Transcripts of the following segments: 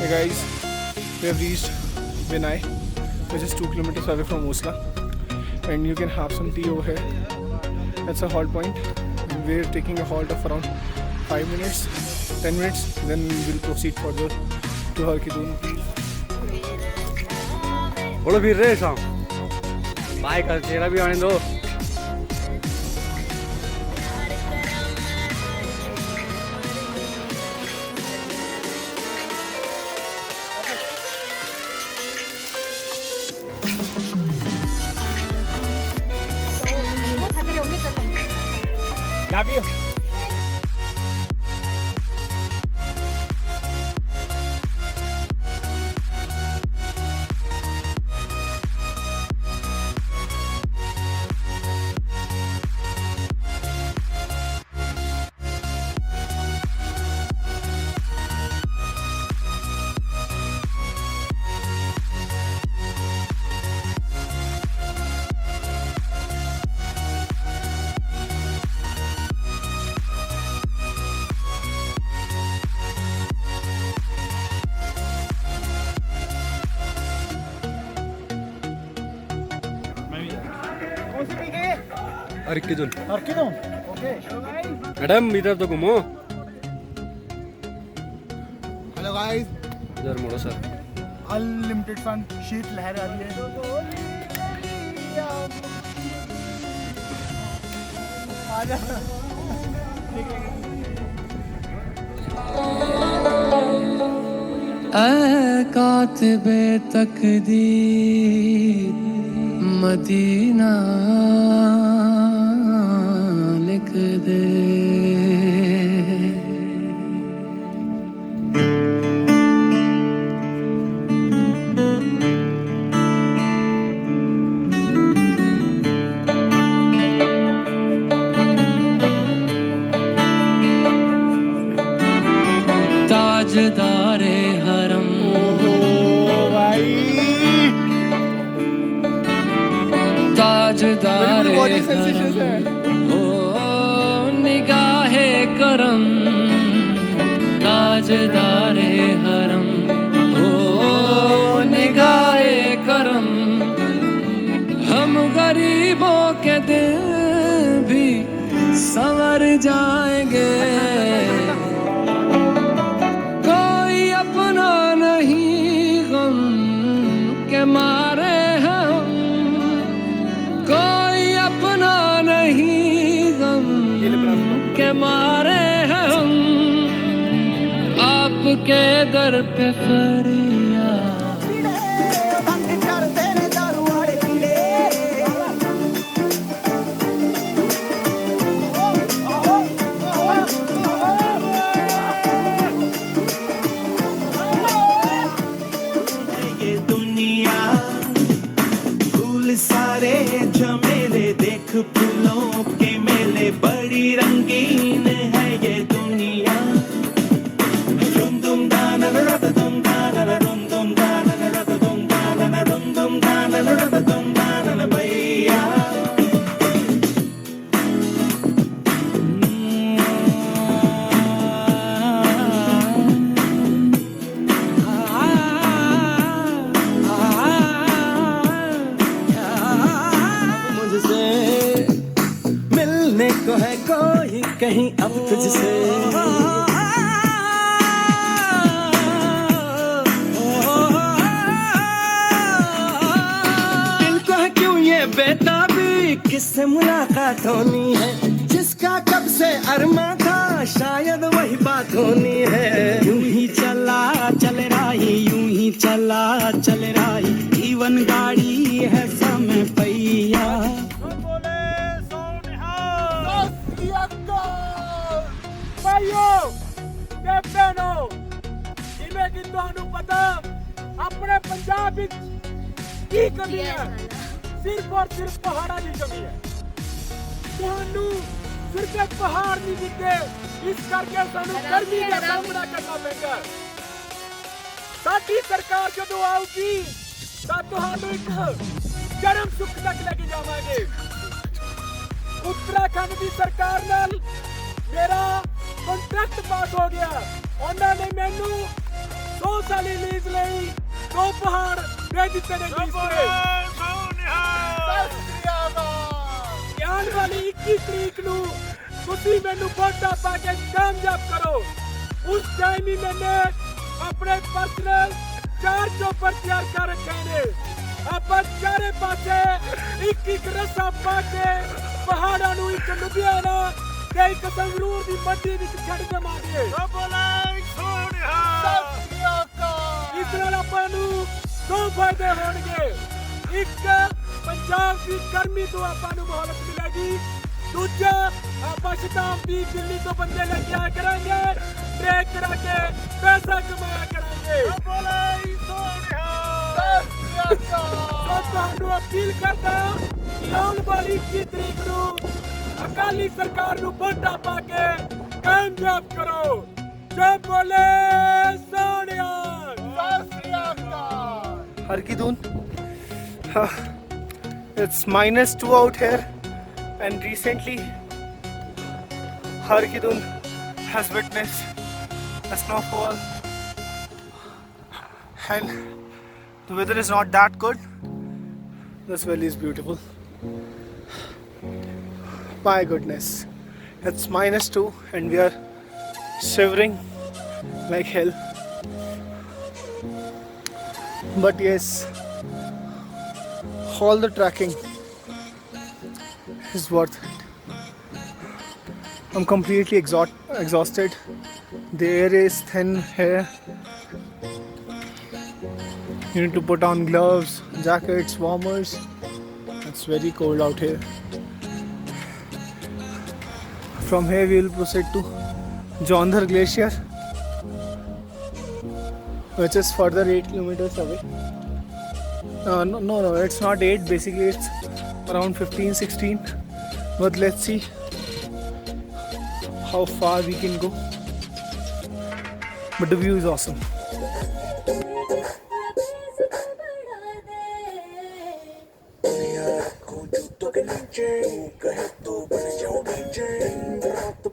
Hey guys, we have reached Vinay, which is 2 kilometers away from Osla, and you can have some tea over here. That's a halt point. We're taking a halt of around 5 minutes, 10 minutes, then we'll proceed further to Har Ki Doon. बोलो फिर रे शाम भाई कल तेरा भी आने दो Love you. हर की जोन Okay. मैडम इधर तो घूमो Hello guys. इधर मोड़ो सर Unlimited fun. शीत लहर आ रही है. आजा. ऐ कातिबे तकदीर मदीना लिख दे ताजदारे हरम ताजदारे हरम ओ निगाहे करम ताजदारे हरम ओ निगाहे करम हम गरीबों के दिल भी संवर जाएंगे कोई अपना नहीं गम के मारे हम कोई अपना नहीं गम के मारे हम आपके दर पे फरियाद सारे झमेले देख फूलों के मेले बड़ी रंगीन है ये दुनिया रुम दुम दाना रत दुम दाना रुम दुम दाना रत दुम दाना रुम दुम दाना रत दुम दाना भैया को है कोई कहीं अब तुझसे दिल को है क्यों ये बेताबी किससे मुलाकात होनी है जिसका कब से अरमा था शायद वही बात होनी है यूं ही चला चल रही यूं ही चला चल रही जीवन गाड़ी है समय पहिया जिਵੇਂ ਕਿ ਤੁਹਾਨੂੰ ਪਤਾ ਆਪਣੇ ਪੰਜਾਬ ਵਿੱਚ ਕੀ ਕਮੀ ਹੈ ਸਿਰਫ ਔਰ ਸਿਰਫ ਪਹਾੜਾਂ ਦੀ ਕਮੀ ਹੈ ਤੁਹਾਨੂੰ ਸਿਰਫ ਇੱਕ ਪਹਾੜ ਨਹੀਂ ਦਿਖਦੇ ਇਸ ਕਰਕੇ ਸਾਨੂੰ ਗਰਮੀ ਦਾ ਸਾਹਮਣਾ ਕਰਨਾ ਪੈਂਦਾ ਸਾਡੀ ਸਰਕਾਰ ਜਦੋਂ ਆਊਗੀ ਤਾਂ ਤੁਹਾਨੂੰ ਇੱਕ ਚਰਮ ਸੁੱਖ ਤੱਕ ਲੈ ਕੇ ਜਾਵਾਂਗੇ उत्तराखंड की सरकार नाल मेरा कॉन्ट्रैक्ट पास हो गया उन्होंने मैनू 100 ਸਾਲੀ ਲੀਜ਼ ਲਈ 2 ਪਹਾੜ ਦੇ ਦਿੱਤੇ ਨੇ ਲੀਜ਼ ਤੇ। ਆਉਣ ਵਾਲੀ 21 ਤਰੀਕ ਨੂੰ ਤੁਸੀਂ ਮੈਨੂੰ ਵੋਟਾਂ ਪਾ ਕੇ ਕਾਮਯਾਬ ਕਰੋ। ਉਸ ਟਾਈਮ ਹੀ मैंने अपने पर्सनल 4 चौपर तैयार कर रखे ने। ਆਪਾਂ ਚਾਰੇ ਪਾਸੇ ਇੱਕ ਰਸਾ ਪਾ ਕੇ ਪਹਾੜਾਂ ਨੂੰ ਇੱਕ ਲੁਧਿਆਣਾ ਤੇ ਇੱਕ ਸੰਗਰੂਰ ਦੀ ਮੱਡੀ ਵਿੱਚ ਛੱਡ ਦੇਵਾਂਗੇ। ਇਸ ਨਾਲ ਆਪਾਂ ਨੂੰ 2 ਫਾਇਦੇ ਹੋਣਗੇ। ਇੱਕ, ਪੰਜਾਬ ਦੀ ਗਰਮੀ ਤੋਂ ਆਪਾਂ ਨੂੰ ਮਹਲਤ ਮਿਲੇਗੀ। ਦੂਜਾ, ਆਪਾਂ ਸ਼ਤਾਬਦੀ ਦਿੱਲੀ ਤੋਂ ਬੰਦੇ ਲੈ ਕੇ ਆਇਆ ਕਰਾਂਗੇ, ਟ੍ਰੈਕ ਕਰਾ ਕੇ ਪੈਸਾ ਕਮਾਇਆ ਕਰਾਂਗੇ। ਤੁਹਾਨੂੰ ਅਪੀਲ ਕਰਦਾ ਕਿ ਆਉਣ ਵਾਲੀ 21 ਤਰੀਕ ਨੂੰ ਅਕਾਲੀ ਸਰਕਾਰ ਨੂੰ ਵੋਟਾਂ ਪਾ ਕੇ ਕਾਮਯਾਬ ਕਰੋ। ਜੈ ਬੋਲੇ Sonia. Har Ki Dun. It's -2 out here, and recently Har Ki Dun has witnessed a snowfall, and the weather is not that good. This valley is beautiful. My goodness, it's -2 and we are shivering like hell. But yes, all the trekking is worth it. I'm completely exhausted. The air is thin here. You need to put on gloves, jackets, warmers. It's very cold out here. From here we will proceed to Jondhar Glacier, which is further 8 kilometers away. No, it's not 8. Basically, it's around 15-16. But let's see how far we can go. But the view is awesome.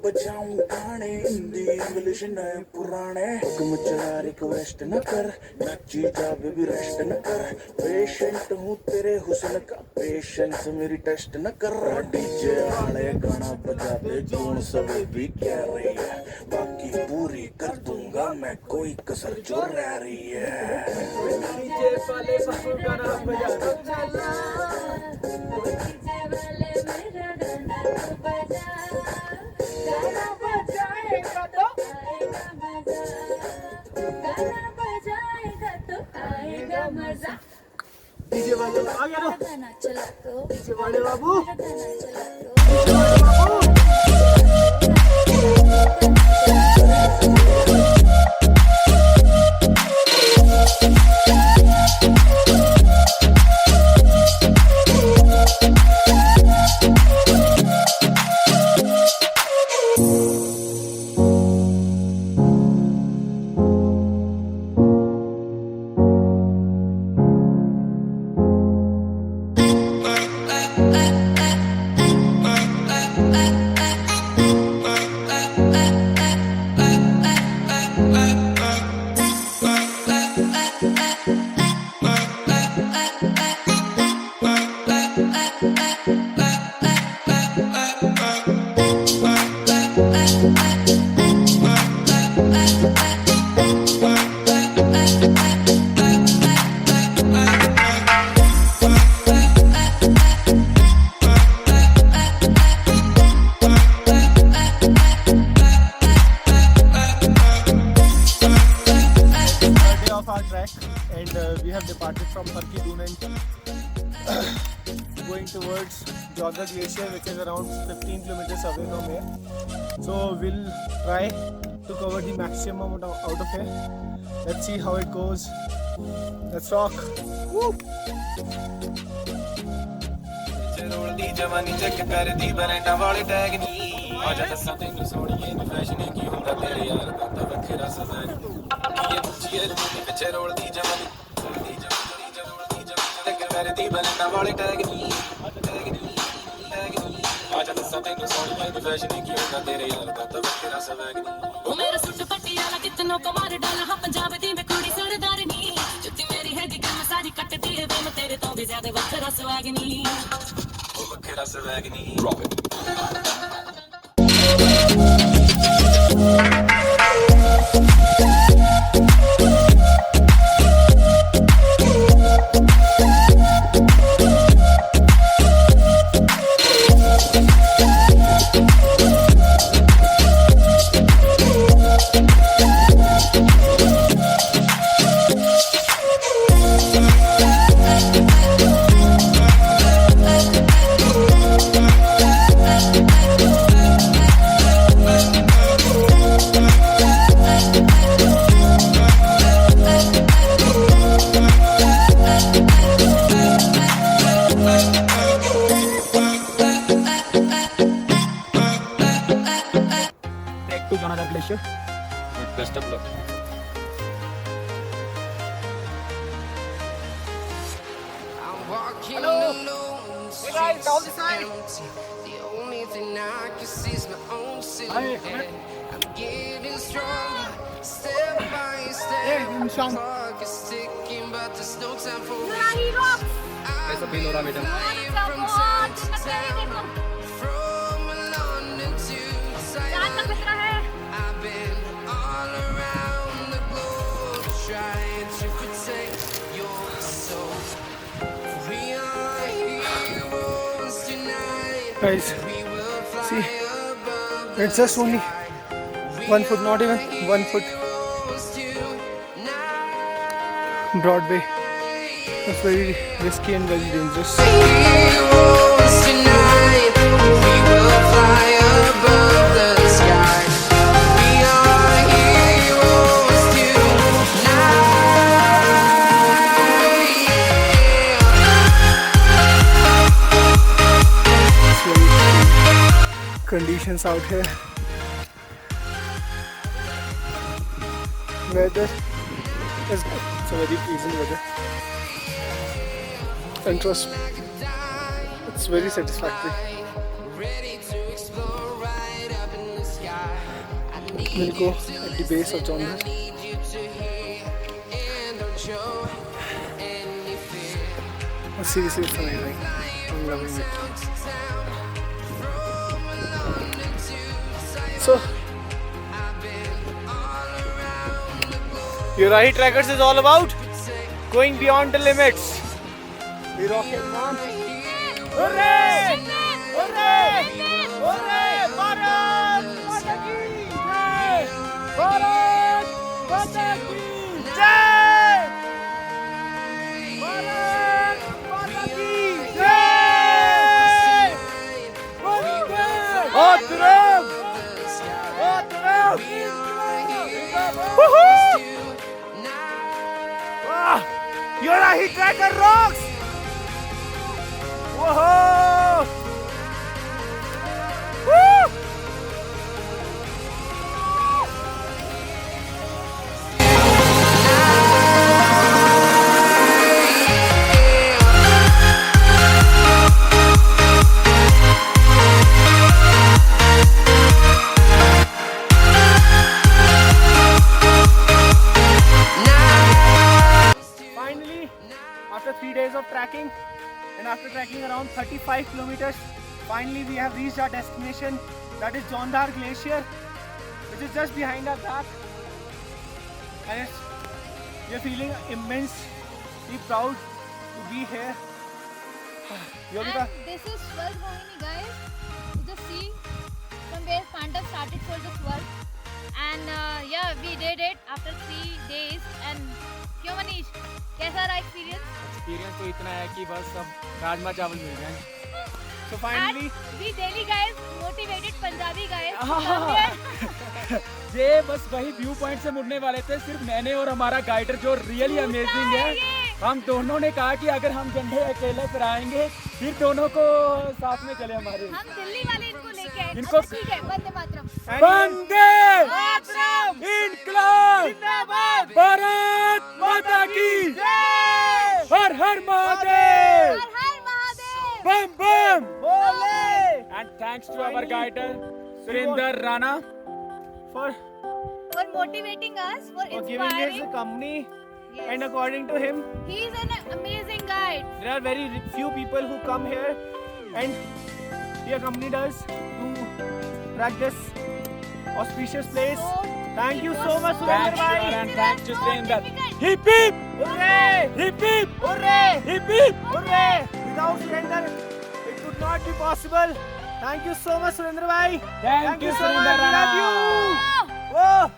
बजाऊं गाने Hindi English नए पुराने हुक्म चला request न कर नची जा baby rest न कर पेशेंट हूँ तेरे हुस्न का पेशेंस मेरी टेस्ट न कर डीजे वाले गाना बजा दे जोन सब भी कह रही है बाकी पूरी कर दूंगा मैं कोई कसर जो रह रही है डीजे वाले सबको गाना बजा दो। डीजे वाले आ गया ना, डीजे वाले बाबू। We have departed from Har Ki Dun and going towards Jondhar Glacier, which is around 15 kilometers away from here. So we'll try to cover the maximum out of here. Let's see how it goes. Let's rock. Woo! ਰੋਲਦੀ ਜਵਾਨੀ check ਕਰਦੀ ਬਰੈਂਡਾਂ ਵਾਲੇ tag ਨਹੀਂ ਆਜਾ ਦੱਸਾਂ ਤੈਨੂੰ ਸੋਹਣੀਏ ਨੀ fashion ਕੀ ਹੁੰਦਾ ਤੇਰੇ ਯਾਰ ਦਾ ਤਾਂ ਵੱਖਰਾ ਸਜ਼ਾ ਕੀ ਇਹ ਦੂਜੀ ਰੋਲਦੀ ਪਿੱਛੇ ਰੋਲਦੀ ਜਵਾਨੀ ਰੋਲਦੀ ਜਵਾਨੀ ਚੈੱਕ ਕਰਦੀ ਬਰੈਂਡਾਂ ਵਾਲੇ ਟੈਗ ਨਹੀਂ ਆਜਾ ਦੱਸਾਂ ਤੈਨੂੰ ਸੋਹਣੀਏ ਨੀ ਫੈਸ਼ਨ ਕੀ ਹੁੰਦਾ ਤੇਰੇ ਯਾਰ ਦਾ ਤਾਂ ਵੱਖਰਾ ਸਜ਼ਾ ਉਹ ਮੇਰਾ ਸੁੱਟ ਪੱਟੀ पटियाला कितनों को मार डाला हाँ पंजाब दी मैं कुड़ी सरदारनी जुत्ती मेरी है दिल में सारी कटती है मैं तेरे तो भी ज्यादा वखरा स्वैगनी Trek to Jonadar Glacier. Best of luck. Hello. Hey guys, down this side. The only thing I can see is my own silhouette. I'm getting stronger, step by step. Insan. Clock is ticking, but there's no time for me. कैसा feel हो रहा बेटा? From town to town, from London to Taiwan. I've been all around the globe trying to protect your soul. We are heroes tonight. Guys, We will fly see, above it's just only 1 foot, not even 1 foot. Broadway. It's very risky and very dangerous. Heroes tonight. We will fly above the sky. We are heroes tonight. It's very extreme conditions out here. Weather is good. It's a very pleasant weather. And trust me, it's very satisfactory. Ready to explore right up in the sky. I need We'll go at the base of Jonadar. you to hear and don't show any fear. Seriously, it's amazing. I'm loving it. So, your Rahi Trackers is all about going beyond the limits. We rock it, man. Hooray! Hooray! Hooray! Bharat Mata ki jai! Bharat Mata ki jai! Bharat Mata ki jai! Atram! Atram! Woohoo! Your Rahi Tracker rocks! Whoa! Woo! Finally, after 3 days of tracking and after tracking around 35 kilometers, finally we have reached our destination, that is Jonadar Glacier, which is just behind our back. And we are feeling immensely proud to be here. Yogita, And this is Swarg Mohini, guys. You just see from where Pandav started for the Swarg. And yeah, we did it after 3 days. And क्यों मनीष, कैसा रहा experience? experience तो इतना है कि बस अब राजमा चावल मिल जाए. So finally, And we Delhi guys, motivated Punjabi guys. come here. ये बस वही व्यू पॉइंट से मुड़ने वाले थे, सिर्फ मैंने और हमारा गाइडर जो रियली अमेजिंग है. हम दोनों ने कहा कि अगर हम झंडे अकेले पर आएंगे फिर दोनों को साथ में चले हमारे. हम दिल्ली वाले इनको लेके आए. इनको- अच्छा, ठीक है, वंदे मातरम. वंदे मातरम, इनकलाब जिंदाबाद, भारत माता की जय, हर हर महादेव, हर हर महादेव. बम बम बोले. And thanks to our guider Surinder Rana for motivating us, for for giving his inspiring. company. Yes. And according to him, He is an amazing guide. there are very few people who come here and he accompanied us to track this auspicious place. Thank you so much, Surendra bhai. And thanks to Surendra. Difficult. Hip hip! Hooray! Hip hip! Hooray! Hip hip! Hooray! Without Surendra, it could not be possible. Thank you so much, Surendra bhai. Thank you, so much. Surendra Love Rana. you. Whoa.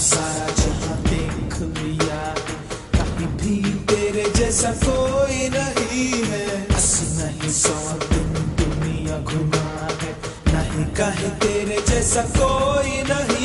सारा जहां देख लिया, कहीं भी तेरे जैसा कोई नहीं है। 80 नहीं 100 दिन दुनिया घुमा है, नहीं कहीं तेरे जैसा कोई नहीं